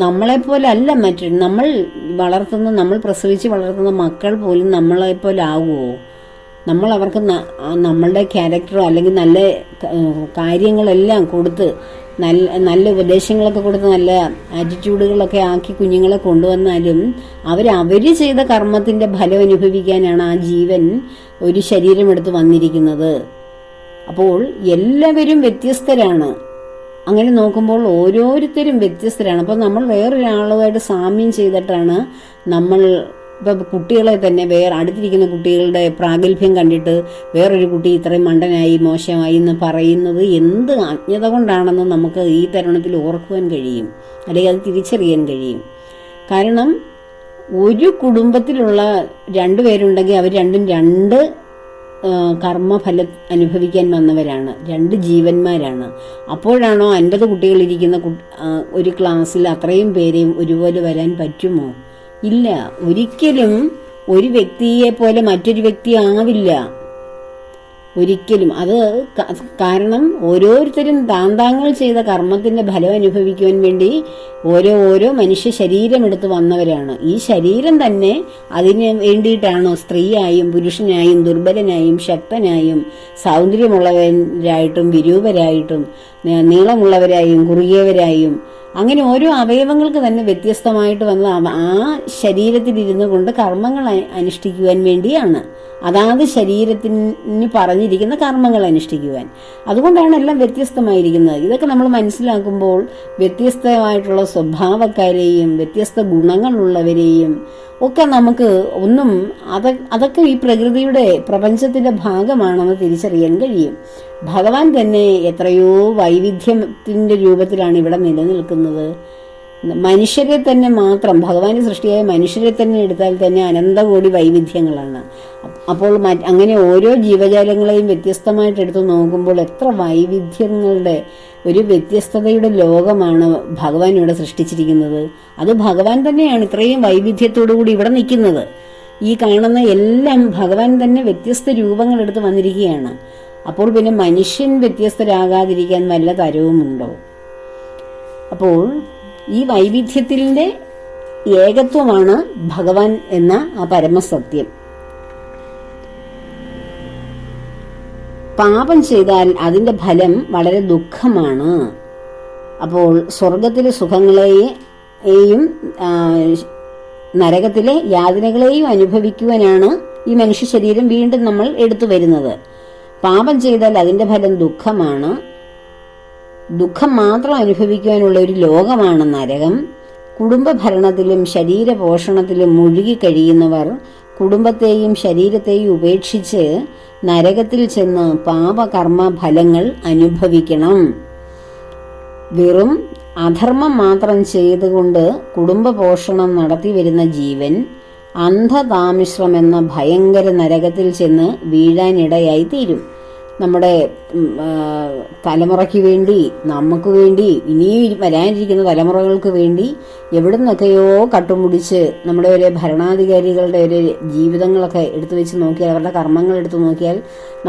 നമ്മളെപ്പോലെ അല്ല നമ്മൾ പ്രസവിച്ച് വളർത്തുന്ന മക്കൾ പോലും നമ്മളെപ്പോലെ ആകുമോ? നമ്മൾ അവർക്ക് നമ്മളുടെ ക്യാരക്ടറോ അല്ലെങ്കിൽ നല്ല കാര്യങ്ങളെല്ലാം കൊടുത്ത് നല്ല ഉപദേശങ്ങളൊക്കെ കൊടുത്ത് നല്ല ആറ്റിറ്റ്യൂഡുകളൊക്കെ ആക്കി കുഞ്ഞുങ്ങളെ കൊണ്ടുവന്നാലും അവർ ചെയ്ത കർമ്മത്തിന്റെ ഫലം അനുഭവിക്കാനാണ് ആ ജീവൻ ഒരു ശരീരമെടുത്ത് വന്നിരിക്കുന്നത്. അപ്പോൾ എല്ലാവരും വ്യത്യസ്തരാണ്. അങ്ങനെ നോക്കുമ്പോൾ ഓരോരുത്തരും വ്യത്യസ്തരാണ്. അപ്പോൾ നമ്മൾ വേറൊരാളുമായിട്ട് സാമ്യം ചെയ്തിട്ടാണ് ഇപ്പം കുട്ടികളെ തന്നെ അടുത്തിരിക്കുന്ന കുട്ടികളുടെ പ്രാഗൽഭ്യം കണ്ടിട്ട് വേറൊരു കുട്ടി ഇത്രയും മണ്ടനായി മോശമായി എന്ന് പറയുന്നത് എന്ത് അജ്ഞത കൊണ്ടാണെന്ന് നമുക്ക് ഈ തരുണത്തിൽ ഓർക്കുവാൻ കഴിയും, അല്ലെങ്കിൽ അത് തിരിച്ചറിയാൻ കഴിയും. കാരണം ഒരു കുടുംബത്തിലുള്ള 2 പേരുണ്ടെങ്കിൽ അവർ രണ്ടും 2 കർമ്മഫലം അനുഭവിക്കാൻ വന്നവരാണ്, 2 ജീവന്മാരാണ്. അപ്പോഴാണോ 50 കുട്ടികളിരിക്കുന്ന ഒരു ക്ലാസ്സിൽ അത്രയും പേരെയും ഒരുപോലെ വരാൻ പറ്റുമോ? ഇല്ല. ഒരിക്കലും ഒരു വ്യക്തിയെ പോലെ മറ്റൊരു വ്യക്തി ആവില്ല, ഒരിക്കലും. അത് കാരണം ഓരോരുത്തരും താന്താങ്ങൾ ചെയ്ത കർമ്മത്തിന്റെ ഫലം അനുഭവിക്കുവാൻ വേണ്ടി ഓരോ മനുഷ്യ ശരീരമെടുത്ത് വന്നവരാണ്. ഈ ശരീരം തന്നെ അതിന് വേണ്ടിയിട്ടാണോ സ്ത്രീയായും പുരുഷനായും ദുർബലനായും ശക്തനായും സൗന്ദര്യമുള്ളവരായിട്ടും വിരൂപരായിട്ടും നീളമുള്ളവരായും കുറുകിയവരായും അങ്ങനെ ഓരോ അവയവങ്ങൾക്ക് തന്നെ വ്യത്യസ്തമായിട്ട് വന്ന ആ ശരീരത്തിലിരുന്നു കൊണ്ട് കർമ്മങ്ങൾ അനുഷ്ഠിക്കുവാൻ വേണ്ടിയാണ്. അതാത് ശരീരത്തിന് പറഞ്ഞിരിക്കുന്ന കർമ്മങ്ങൾ അനുഷ്ഠിക്കുവാൻ. അതുകൊണ്ടാണ് എല്ലാം വ്യത്യസ്തമായിരിക്കുന്നത്. ഇതൊക്കെ നമ്മൾ മനസ്സിലാക്കുമ്പോൾ വ്യത്യസ്തമായിട്ടുള്ള സ്വഭാവക്കാരെയും വ്യത്യസ്ത ഗുണങ്ങളുള്ളവരെയും ഒക്കെ നമുക്ക് അതൊക്കെ ഈ പ്രപഞ്ചത്തിന്റെ ഭാഗമാണെന്ന് തിരിച്ചറിയാൻ കഴിയും. ഭഗവാൻ തന്നെ എത്രയോ വൈവിധ്യത്തിന്റെ രൂപത്തിലാണ് ഇവിടെ നിലനിൽക്കുന്നത്. മനുഷ്യരെ തന്നെ മാത്രം, ഭഗവാന്റെ സൃഷ്ടിയായ മനുഷ്യരെ തന്നെ എടുത്താൽ തന്നെ അനന്തകോടി വൈവിധ്യങ്ങളാണ്. അപ്പോൾ അങ്ങനെ ഓരോ ജീവജാലങ്ങളെയും വ്യത്യസ്തമായിട്ട് എടുത്ത് നോക്കുമ്പോൾ എത്ര വൈവിധ്യങ്ങളുടെ ഒരു വ്യത്യസ്തതയുടെ ലോകമാണ് ഭഗവാൻ ഇവിടെ സൃഷ്ടിച്ചിരിക്കുന്നത്. അത് ഭഗവാൻ തന്നെയാണ് ഇത്രയും വൈവിധ്യത്തോടു കൂടി ഇവിടെ നിൽക്കുന്നത്. ഈ കാണുന്ന എല്ലാം ഭഗവാൻ തന്നെ വ്യത്യസ്ത രൂപങ്ങൾ എടുത്ത് വന്നിരിക്കുകയാണ്. അപ്പോൾ പിന്നെ മനുഷ്യൻ വ്യത്യസ്തരാകാതിരിക്കാൻ വല്ല തരവുമുണ്ടോ? അപ്പോൾ ഈ വൈവിധ്യത്തിന്റെ ഏകത്വമാണ് ഭഗവാൻ എന്ന ആ പരമസത്യം. പാപം ചെയ്താൽ അതിന്റെ ഫലം വളരെ ദുഃഖമാണ്. അപ്പോൾ സ്വർഗത്തിലെ സുഖങ്ങളെയും നരകത്തിലെ യാതനകളെയും അനുഭവിക്കുവാനാണ് ഈ മനുഷ്യ ശരീരം വീണ്ടും നമ്മൾ എടുത്തു വരുന്നത്. പാപം ചെയ്താൽ അതിന്റെ ഫലം ദുഃഖമാണ്. ദുഃഖം മാത്രം അനുഭവിക്കുവാനുള്ള ഒരു ലോകമാണ് നരകം. കുടുംബഭരണത്തിലും ശരീരപോഷണത്തിലും മുഴുകിക്കഴിയുന്നവർ കുടുംബത്തെയും ശരീരത്തെയും ഉപേക്ഷിച്ച് നരകത്തിൽ ചെന്ന് പാപകർമ്മ ഫലങ്ങൾ അനുഭവിക്കണം. വെറും അധർമ്മം മാത്രം ചെയ്തുകൊണ്ട് കുടുംബപോഷണം നടത്തിവരുന്ന ജീവൻ അന്ധതാമിശ്രം എന്ന ഭയങ്കര നരകത്തിൽ ചെന്ന് വീഴാനിടയായി തീരും. നമ്മുടെ തലമുറയ്ക്ക് വേണ്ടി, നമുക്ക് വേണ്ടി, ഇനിയും വരാനിരിക്കുന്ന തലമുറകൾക്ക് വേണ്ടി എവിടെ നിന്നൊക്കെയോ കട്ടുമുടിച്ച് നമ്മുടെ ഒരു ഭരണാധികാരികളുടെ ഒരു ജീവിതങ്ങളൊക്കെ എടുത്തു വെച്ച് നോക്കിയാൽ, അവരുടെ കർമ്മങ്ങൾ എടുത്തു നോക്കിയാൽ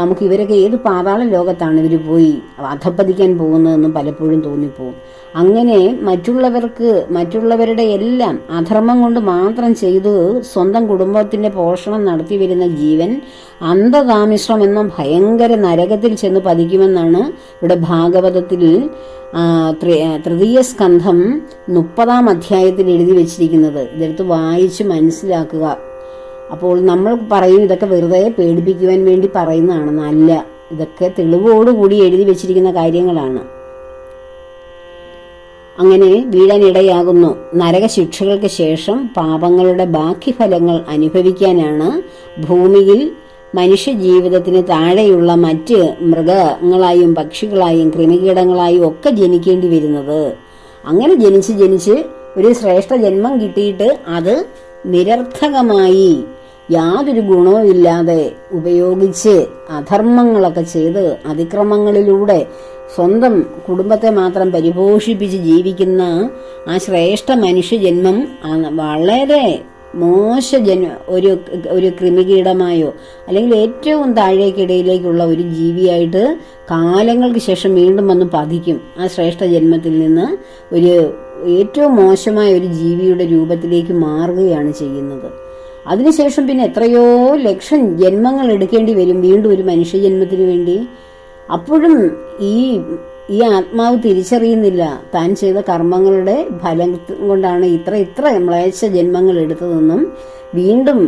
നമുക്ക് ഇവരൊക്കെ ഏത് പാതാള ലോകത്താണ് ഇവർ പോയി അധപ്പതിക്കാൻ പോകുന്നതെന്നും പലപ്പോഴും തോന്നിപ്പോവും. അങ്ങനെ മറ്റുള്ളവരുടെ എല്ലാം അധർമ്മം കൊണ്ട് മാത്രം ചെയ്തു സ്വന്തം കുടുംബത്തിന്റെ പോഷണം നടത്തി വരുന്ന ജീവൻ അന്ധതാമിശ്രം എന്ന ഭയങ്കര നരകത്തിൽ ചെന്ന് പതിക്കുമെന്നാണ് ഇവിടെ ഭാഗവതത്തിൽ തൃതീയ സ്കന്ധം 30-ാം അധ്യായത്തിൽ എഴുതി വെച്ചിരിക്കുന്നത്. ഇതെടുത്ത് വായിച്ച് മനസ്സിലാക്കുക. അപ്പോൾ നമ്മൾ പറയും ഇതൊക്കെ വെറുതെ പേടിപ്പിക്കുവാൻ വേണ്ടി പറയുന്നതാണെന്ന്. അല്ല, ഇതൊക്കെ തെളിവോടുകൂടി എഴുതി വെച്ചിരിക്കുന്ന കാര്യങ്ങളാണ്. അങ്ങനെ വീഴാനിടയാകുന്നു. നരകശിക്ഷകൾക്ക് ശേഷം പാപങ്ങളുടെ ബാക്കി ഫലങ്ങൾ അനുഭവിക്കാനാണ് ഭൂമിയിൽ മനുഷ്യ ജീവിതത്തിന് താഴെയുള്ള മറ്റ് മൃഗങ്ങളായും പക്ഷികളായും ക്രിമികീടങ്ങളായും ഒക്കെ ജനിക്കേണ്ടി വരുന്നത്. അങ്ങനെ ജനിച്ച് ഒരു ശ്രേഷ്ഠ ജന്മം കിട്ടിയിട്ട് അത് നിരർത്ഥകമായി യാതൊരു ഗുണവും ഇല്ലാതെ ഉപയോഗിച്ച് അധർമ്മങ്ങളൊക്കെ ചെയ്ത് അതിക്രമങ്ങളിലൂടെ സ്വന്തം കുടുംബത്തെ മാത്രം പരിപോഷിപ്പിച്ച് ജീവിക്കുന്ന ആ ശ്രേഷ്ഠ മനുഷ്യജന്മം വളരെ ഒരു ഒരു കൃമികീടമായോ അല്ലെങ്കിൽ ഏറ്റവും താഴേക്കിടയിലേക്കുള്ള ഒരു ജീവിയായിട്ട് കാലങ്ങൾക്ക് ശേഷം വീണ്ടും വന്ന് പതിക്കും. ആ ശ്രേഷ്ഠ ജന്മത്തിൽ നിന്ന് ഒരു ഏറ്റവും മോശമായ ഒരു ജീവിയുടെ രൂപത്തിലേക്ക് മാറുകയാണ് ചെയ്യുന്നത്. അതിനുശേഷം പിന്നെ എത്രയോ ലക്ഷം ജന്മങ്ങൾ എടുക്കേണ്ടി വരും വീണ്ടും ഒരു മനുഷ്യജന്മത്തിന് വേണ്ടി. അപ്പോഴും ഈ ആത്മാവ് തിരിച്ചറിയുന്നില്ല താൻ ചെയ്ത കർമ്മങ്ങളുടെ ഫലം കൊണ്ടാണ് ഇത്ര മ്ലേച്ഛ ജന്മങ്ങൾ എടുത്തതെന്നും വീണ്ടും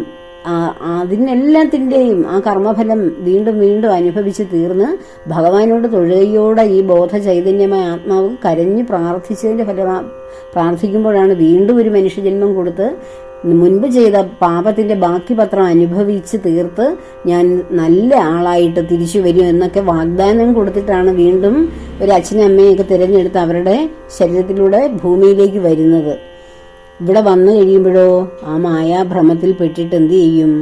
അതിനെല്ലാത്തിൻ്റെയും ആ കർമ്മഫലം വീണ്ടും വീണ്ടും അനുഭവിച്ച് തീർന്ന് ഭഗവാനോട് തൊഴുകയോടെ ഈ ബോധ ചൈതന്യമായ ആത്മാവ് കരഞ്ഞ് പ്രാർത്ഥിച്ചതിൻ്റെ പ്രാർത്ഥിക്കുമ്പോഴാണ് വീണ്ടും ഒരു മനുഷ്യജന്മം കൊടുത്ത് മുൻപ് ചെയ്ത പാപത്തിന്റെ ബാക്കി പത്രം അനുഭവിച്ച് തീർത്ത് ഞാൻ നല്ല ആളായിട്ട് തിരിച്ചു വരും എന്നൊക്കെ വാഗ്ദാനം കൊടുത്തിട്ടാണ് വീണ്ടും ഒരു അച്ഛനും അമ്മയൊക്കെ തിരഞ്ഞെടുത്ത് അവരുടെ ശരീരത്തിലൂടെ ഭൂമിയിലേക്ക് വരുന്നത്. ഇവിടെ വന്നു കഴിയുമ്പോഴോ ആ മായാഭ്രമത്തിൽ പെട്ടിട്ട് എന്ത് ചെയ്യും?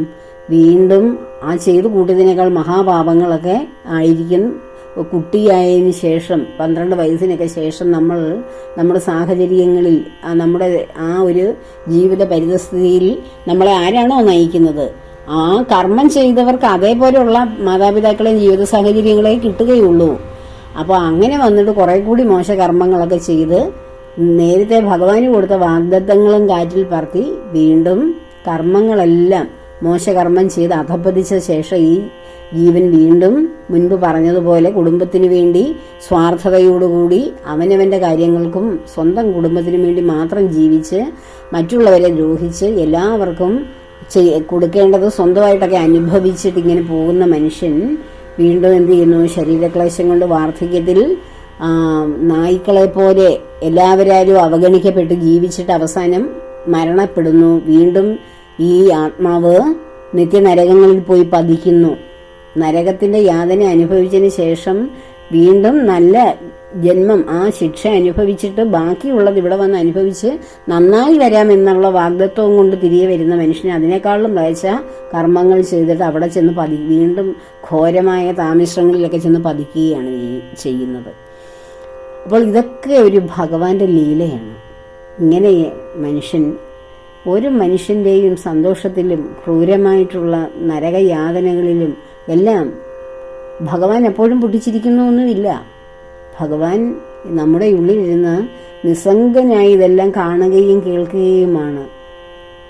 വീണ്ടും ആ ചെയ്തു കൂട്ടിയതിനേക്കാൾ മഹാപാപങ്ങളൊക്കെ ആയിരിക്കും. കുട്ടിയായതിനു ശേഷം 12 വയസ്സിനൊക്കെ ശേഷം നമ്മൾ നമ്മുടെ സാഹചര്യങ്ങളിൽ നമ്മുടെ ആ ഒരു ജീവിത പരിതസ്ഥിതിയിൽ നമ്മളെ ആരാണോ നയിക്കുന്നത് ആ കർമ്മം ചെയ്തവർക്ക് അതേപോലെയുള്ള മാതാപിതാക്കളെയും ജീവിത സാഹചര്യങ്ങളെ കിട്ടുകയുള്ളൂ. അപ്പോൾ അങ്ങനെ വന്നിട്ട് കുറെ കൂടി മോശകർമ്മങ്ങളൊക്കെ ചെയ്ത് നേരത്തെ ഭഗവാന് കൊടുത്ത വാഗ്ദത്തങ്ങളും കാറ്റിൽ പറത്തി വീണ്ടും കർമ്മങ്ങളെല്ലാം മോശകർമ്മം ചെയ്ത് അധപ്പതിച്ച ശേഷം ഈ ജീവൻ വീണ്ടും മുൻപ് പറഞ്ഞതുപോലെ കുടുംബത്തിന് വേണ്ടി സ്വാർത്ഥതയോടുകൂടി അവനവന്റെ കാര്യങ്ങൾക്കും സ്വന്തം കുടുംബത്തിനു വേണ്ടി മാത്രം ജീവിച്ച് മറ്റുള്ളവരെ ദ്രോഹിച്ച് എല്ലാവർക്കും കൊടുക്കേണ്ടത് സ്വന്തമായിട്ടൊക്കെ അനുഭവിച്ചിട്ട് ഇങ്ങനെ പോകുന്ന മനുഷ്യൻ വീണ്ടും എന്ത് ചെയ്യുന്നു? ശരീരക്ലേശം കൊണ്ട് വാർദ്ധക്യത്തിൽ നായ്ക്കളെ പോലെ എല്ലാവരും അവഗണിക്കപ്പെട്ട് ജീവിച്ചിട്ട് അവസാനം മരണപ്പെടുന്നു. വീണ്ടും ഈ ആത്മാവ് നിത്യനരകങ്ങളിൽ പോയി പതിക്കുന്നു. നരകത്തിന്റെ യാതന അനുഭവിച്ചതിന് ശേഷം വീണ്ടും നല്ല ജന്മം ആ ശിക്ഷ അനുഭവിച്ചിട്ട് ബാക്കിയുള്ളത് ഇവിടെ വന്ന് അനുഭവിച്ച് നന്നായി വരാമെന്നുള്ള വാഗ്ദത്വം കൊണ്ട് തിരികെ വരുന്ന മനുഷ്യന് അതിനേക്കാളും വയച്ച കർമ്മങ്ങൾ ചെയ്തിട്ട് അവിടെ ചെന്ന് വീണ്ടും ഘോരമായ താമിശ്രങ്ങളിലൊക്കെ ചെന്ന് പതിക്കുകയാണ് ചെയ്യുന്നത്. അപ്പോൾ ഇതൊക്കെ ഒരു ഭഗവാന്റെ ലീലയാണ്. ഇങ്ങനെ ഒരു മനുഷ്യന്റെയും സന്തോഷത്തിലും ക്രൂരമായിട്ടുള്ള നരകയാതനകളിലും എല്ലാം ഭഗവാൻ എപ്പോഴും പൊട്ടിച്ചിരിക്കുന്നൊന്നുമില്ല. ഭഗവാൻ നമ്മുടെ ഉള്ളിലിരുന്ന് നിസ്സംഗനായി ഇതെല്ലാം കാണുകയും കേൾക്കുകയുമാണ്.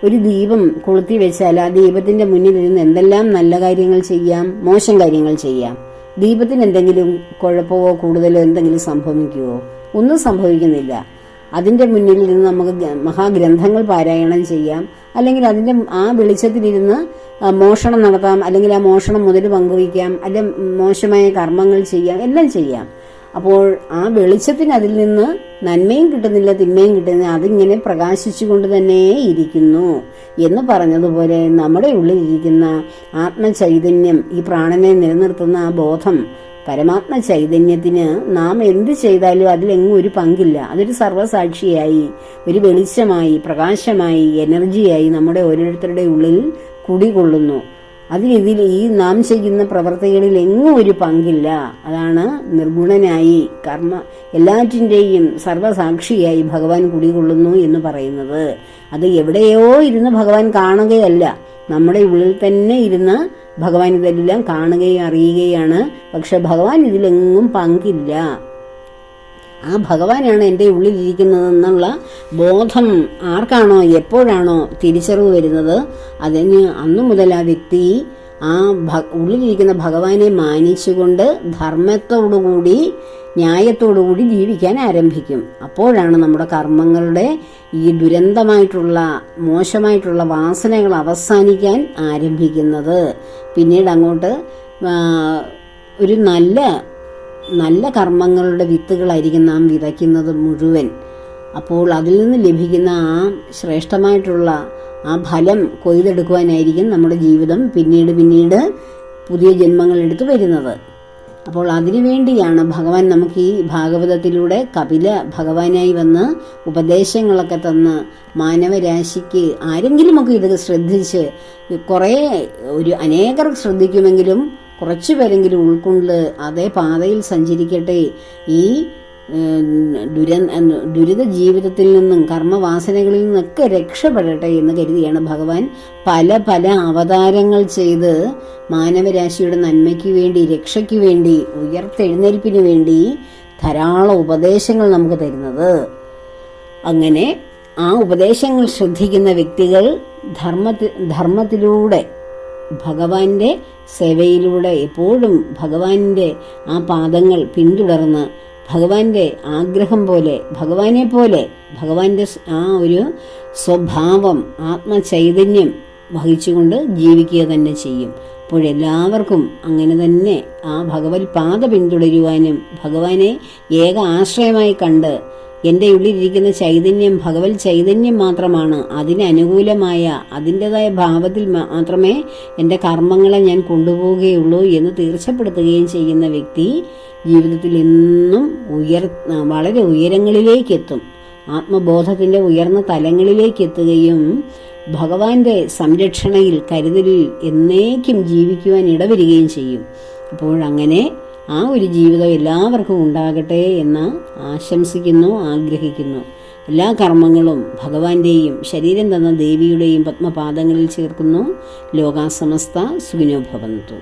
ഒരു ദീപം കൊളുത്തി വെച്ചാൽ ആ ദീപത്തിന്റെ മുന്നിലിരുന്ന് എന്തെല്ലാം നല്ല കാര്യങ്ങൾ ചെയ്യാം, മോശം കാര്യങ്ങൾ ചെയ്യാം. ദീപത്തിന് എന്തെങ്കിലും കുഴപ്പമോ കൂടുതലോ എന്തെങ്കിലും സംഭവിക്കുമോ? ഒന്നും സംഭവിക്കുന്നില്ല. അതിന്റെ മുന്നിൽ നിന്ന് നമുക്ക് മഹാഗ്രന്ഥങ്ങൾ പാരായണം ചെയ്യാം, അല്ലെങ്കിൽ അതിന്റെ ആ വെളിച്ചത്തിലിരുന്ന് മോഷണം നടത്താം, അല്ലെങ്കിൽ ആ മോഷണം മുതൽ പങ്കുവയ്ക്കാം, അല്ലെങ്കിൽ മോശമായ കർമ്മങ്ങൾ ചെയ്യാം, എല്ലാം ചെയ്യാം. അപ്പോൾ ആ വെളിച്ചത്തിന് അതിൽ നിന്ന് നന്മയും കിട്ടുന്നില്ല, തിന്മയും കിട്ടുന്നില്ല, അതിങ്ങനെ പ്രകാശിച്ചുകൊണ്ട് തന്നെ ഇരിക്കുന്നു എന്ന് പറഞ്ഞതുപോലെ നമ്മുടെ ഉള്ളിലിരിക്കുന്ന ആത്മചൈതന്യം, ഈ പ്രാണനെ നിലനിർത്തുന്ന ആ ബോധം, പരമാത്മ ചൈതന്യത്തിന് നാം എന്ത് ചെയ്താലും അതിലെങ്ങും ഒരു പങ്കില്ല. അതൊരു സർവ്വസാക്ഷിയായി, ഒരു വെളിച്ചമായി, പ്രകാശമായി, എനർജിയായി നമ്മുടെ ഓരോരുത്തരുടെ ഉള്ളിൽ കുടികൊള്ളുന്നു. ഇതിൽ ഈ നാം ചെയ്യുന്ന പ്രവർത്തികളിൽ എങ്ങും ഒരു പങ്കില്ല. അതാണ് നിർഗുണനായി എല്ലാറ്റിൻ്റെയും സർവ്വസാക്ഷിയായി ഭഗവാൻ കുടികൊള്ളുന്നു എന്ന് പറയുന്നത്. അത് എവിടെയോ ഇരുന്ന് ഭഗവാൻ കാണുകയല്ല, നമ്മുടെ ഉള്ളിൽ തന്നെ ഇരുന്ന് ഭഗവാൻ ഇതെല്ലാം കാണുകയും അറിയുകയാണ്. പക്ഷെ ഭഗവാൻ ഇതിലെങ്ങും പങ്കില്ല. ആ ഭഗവാനാണ് എൻ്റെ ഉള്ളിലിരിക്കുന്നതെന്നുള്ള ബോധം ആർക്കാണോ എപ്പോഴാണോ തിരിച്ചറിവ് വരുന്നത്, അതിന് അന്നു മുതൽ ആ വ്യക്തി ആ ഉള്ളിലിരിക്കുന്ന ഭഗവാനെ മാനിച്ചുകൊണ്ട് ധർമ്മത്തോടുകൂടി ന്യായത്തോടുകൂടി ജീവിക്കാൻ ആരംഭിക്കും. അപ്പോഴാണ് നമ്മുടെ കർമ്മങ്ങളുടെ ഈ ദുരന്തമായിട്ടുള്ള മോശമായിട്ടുള്ള വാസനകൾ അവസാനിക്കാൻ ആരംഭിക്കുന്നത്. പിന്നീട് അങ്ങോട്ട് ഒരു നല്ല കർമ്മങ്ങളുടെ വിത്തുകളായിരിക്കും നാം വിതയ്ക്കുന്നത് മുഴുവൻ. അപ്പോൾ അതിൽ നിന്ന് ലഭിക്കുന്ന ആ ശ്രേഷ്ഠമായിട്ടുള്ള ആ ഫലം കൊയ്തെടുക്കുവാനായിരിക്കും നമ്മുടെ ജീവിതം പിന്നീട് പുതിയ ജന്മങ്ങൾ എടുത്തു വരുന്നത്. അപ്പോൾ അതിനുവേണ്ടിയാണ് ഭഗവാൻ നമുക്ക് ഈ ഭാഗവതത്തിലൂടെ കപില ഭഗവാനായി വന്ന് ഉപദേശങ്ങളൊക്കെ തന്ന് മാനവരാശിക്ക് ആരെങ്കിലുമൊക്കെ ഇത് ശ്രദ്ധിച്ച് അനേകർ ശ്രദ്ധിക്കുമെങ്കിലും കുറച്ചു പേരെങ്കിലും ഉൾക്കൊണ്ട് അതേ പാതയിൽ സഞ്ചരിക്കട്ടെ, ഈ ദുരിത ജീവിതത്തിൽ നിന്നും കർമ്മവാസനകളിൽ നിന്നൊക്കെ രക്ഷപ്പെടട്ടെ എന്ന് കരുതിയാണ് ഭഗവാൻ പല പല അവതാരങ്ങൾ ചെയ്ത് മാനവരാശിയുടെ നന്മയ്ക്ക് വേണ്ടി, രക്ഷയ്ക്ക് വേണ്ടി, ഉയർത്തെഴുന്നേൽപ്പിന് വേണ്ടി ധാരാളം ഉപദേശങ്ങൾ നമുക്ക് തരുന്നത്. അങ്ങനെ ആ ഉപദേശങ്ങൾ ശ്രദ്ധിക്കുന്ന വ്യക്തികൾ ധർമ്മത്തിലൂടെ, ഭഗവാന്റെ സേവയിലൂടെ എപ്പോഴും ഭഗവാന്റെ ആ പാദങ്ങൾ പിന്തുടർന്ന് ഭഗവാന്റെ ആഗ്രഹം പോലെ, ഭഗവാനെ പോലെ, ഭഗവാന്റെ ആ ഒരു സ്വഭാവം, ആത്മചൈതന്യം വഹിച്ചുകൊണ്ട് ജീവിക്കുക തന്നെ ചെയ്യും. അപ്പോഴെല്ലാവർക്കും അങ്ങനെ തന്നെ ആ ഭഗവത് പാത പിന്തുടരുവാനും ഭഗവാനെ ഏക ആശ്രയമായി കണ്ട് എൻ്റെ ഉള്ളിലിരിക്കുന്ന ചൈതന്യം ഭഗവത് ചൈതന്യം മാത്രമാണ്, അതിനനുകൂലമായ അതിൻ്റെതായ ഭാവത്തിൽ മാത്രമേ എൻ്റെ കർമ്മങ്ങളെ ഞാൻ കൊണ്ടുപോവുകയുള്ളൂ എന്ന് തീർച്ചപ്പെടുത്തുകയും ചെയ്യുന്ന വ്യക്തി ജീവിതത്തിൽ എന്നും വളരെ ഉയരങ്ങളിലേക്ക് എത്തും. ആത്മബോധത്തിൻ്റെ ഉയർന്ന തലങ്ങളിലേക്ക് എത്തുകയും ഭഗവാന്റെ സംരക്ഷണയിൽ, കരുതലിൽ എന്നേക്കും ജീവിക്കുവാൻ ഇടവരികയും ചെയ്യും. അപ്പോഴങ്ങനെ ആ ഒരു ജീവിതം എല്ലാവർക്കും ഉണ്ടാകട്ടെ എന്ന് ആശംസിക്കുന്നു, ആഗ്രഹിക്കുന്നു. എല്ലാ കർമ്മങ്ങളും ഭഗവാന്റെയും ശരീരം തന്ന ദേവിയുടെയും പത്മപാദങ്ങളിൽ ചേർക്കുന്നു. ലോകാ സമസ്ത സുഖിനോ ഭവന്തു.